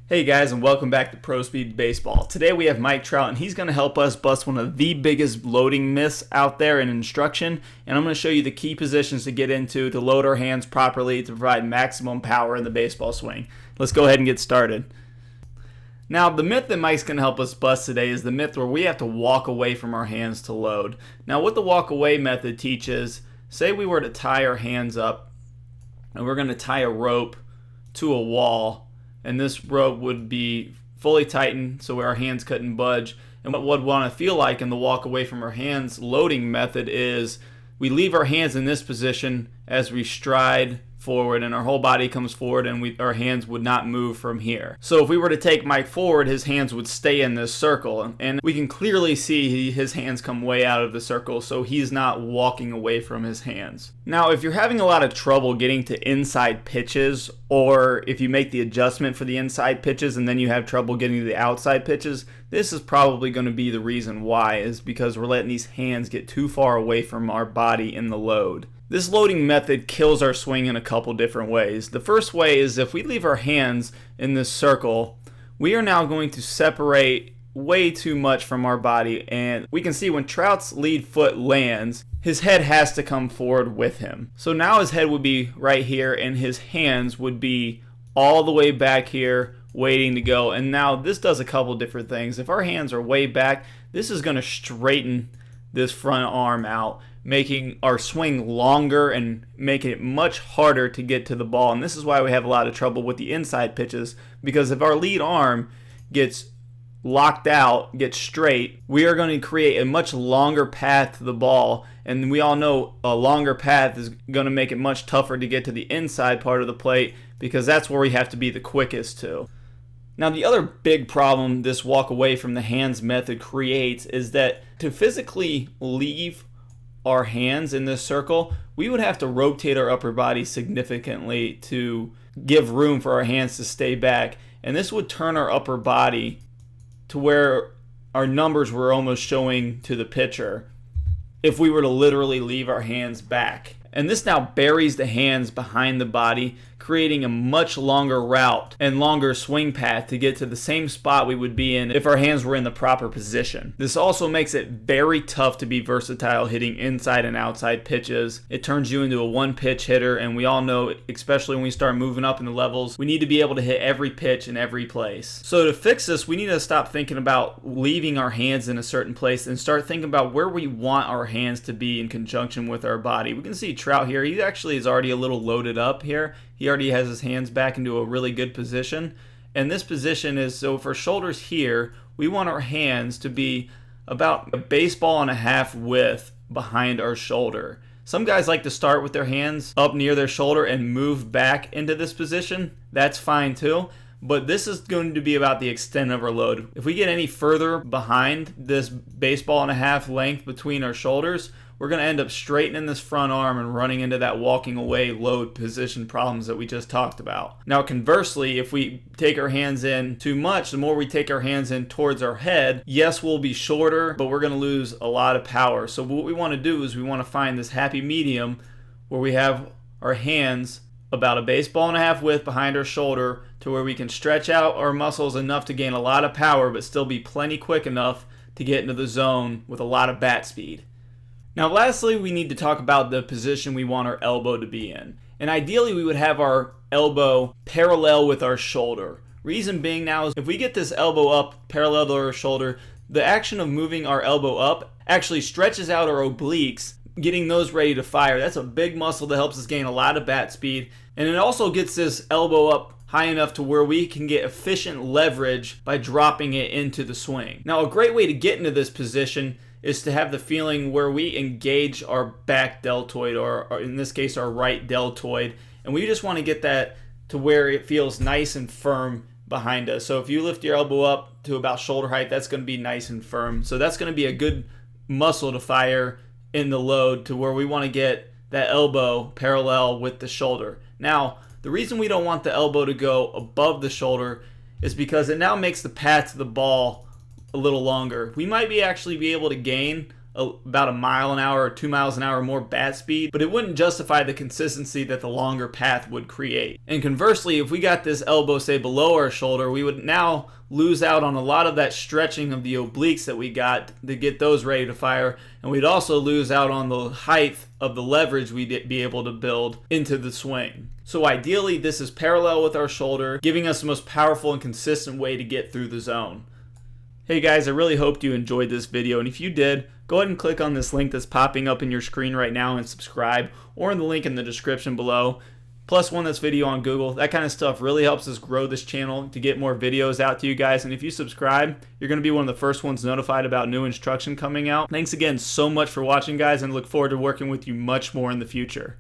Hey guys, and welcome back to Pro Speed Baseball. Today we have Mike Trout, and he's going to help us bust one of the biggest loading myths out there in instruction, and I'm going to show you the key positions to get into to load our hands properly to provide maximum power in the baseball swing. Let's go ahead and get started. Now, the myth that Mike's going to help us bust today is the myth where we have to walk away from our hands to load. Now, what the walk away method teaches, say we were to tie our hands up, and we're going to tie a rope to a wall, and this rope would be fully tightened so our hands couldn't budge. And what we'd want to feel like in the walk away from our hands loading method is we leave our hands in this position as we stride forward, and our whole body comes forward, and our hands would not move from here. So if we were to take Mike forward, his hands would stay in this circle, and we can clearly see his hands come way out of the circle, so he's not walking away from his hands. Now, if you're having a lot of trouble getting to inside pitches, or if you make the adjustment for the inside pitches and then you have trouble getting to the outside pitches, this is probably going to be the reason why, is because we're letting these hands get too far away from our body in the load. This loading method kills our swing in a couple different ways. The first way is if we leave our hands in this circle, we are now going to separate way too much from our body, and we can see when Trout's lead foot lands, his head has to come forward with him. So now his head would be right here and his hands would be all the way back here waiting to go. And now this does a couple different things. If our hands are way back, this is going to straighten this front arm out, making our swing longer and making it much harder to get to the ball. And this is why we have a lot of trouble with the inside pitches, because if our lead arm gets locked out, gets straight, we are going to create a much longer path to the ball, and we all know a longer path is going to make it much tougher to get to the inside part of the plate, because that's where we have to be the quickest to. Now, the other big problem this walk away from the hands method creates is that to physically leave our hands in this circle, we would have to rotate our upper body significantly to give room for our hands to stay back, and this would turn our upper body to where our numbers were almost showing to the pitcher if we were to literally leave our hands back. And this now buries the hands behind the body, creating a much longer route and longer swing path to get to the same spot we would be in if our hands were in the proper position. This also makes it very tough to be versatile hitting inside and outside pitches. It turns you into a one-pitch hitter, and we all know, especially when we start moving up in the levels, we need to be able to hit every pitch in every place. So to fix this, we need to stop thinking about leaving our hands in a certain place and start thinking about where we want our hands to be in conjunction with our body. We can see Trout here, he actually is already a little loaded up here. He already has his hands back into a really good position. And this position is, so for shoulders here, we want our hands to be about a baseball and a half width behind our shoulder. Some guys like to start with their hands up near their shoulder and move back into this position. That's fine too. But this is going to be about the extent of our load. If we get any further behind this baseball and a half length between our shoulders, we're going to end up straightening this front arm and running into that walking away load position problems that we just talked about. Now, conversely, if we take our hands in too much, the more we take our hands in towards our head, yes, we'll be shorter, but we're going to lose a lot of power. So what we want to do is we want to find this happy medium where we have our hands about a baseball and a half width behind our shoulder to where we can stretch out our muscles enough to gain a lot of power, but still be plenty quick enough to get into the zone with a lot of bat speed. Now, lastly, we need to talk about the position we want our elbow to be in. And ideally, we would have our elbow parallel with our shoulder. Reason being now is if we get this elbow up parallel to our shoulder, the action of moving our elbow up actually stretches out our obliques, getting those ready to fire. That's a big muscle that helps us gain a lot of bat speed. And it also gets this elbow up high enough to where we can get efficient leverage by dropping it into the swing. Now, a great way to get into this position is to have the feeling where we engage our back deltoid, or in this case our right deltoid, and we just want to get that to where it feels nice and firm behind us. So if you lift your elbow up to about shoulder height, that's going to be nice and firm. So that's going to be a good muscle to fire in the load to where we want to get that elbow parallel with the shoulder. Now, the reason we don't want the elbow to go above the shoulder is because it now makes the path to the ball a little longer. We might actually be able to gain about a mile an hour or 2 miles an hour more bat speed, but it wouldn't justify the consistency that the longer path would create. And conversely, if we got this elbow, say, below our shoulder, we would now lose out on a lot of that stretching of the obliques that we got to get those ready to fire, and we'd also lose out on the height of the leverage we'd be able to build into the swing. So ideally, this is parallel with our shoulder, giving us the most powerful and consistent way to get through the zone. Hey guys, I really hoped you enjoyed this video, and if you did, go ahead and click on this link that's popping up in your screen right now and subscribe, or in the link in the description below. Plus this video on Google. That kind of stuff really helps us grow this channel to get more videos out to you guys. And if you subscribe, you're going to be one of the first ones notified about new instruction coming out. Thanks again so much for watching, guys, and look forward to working with you much more in the future.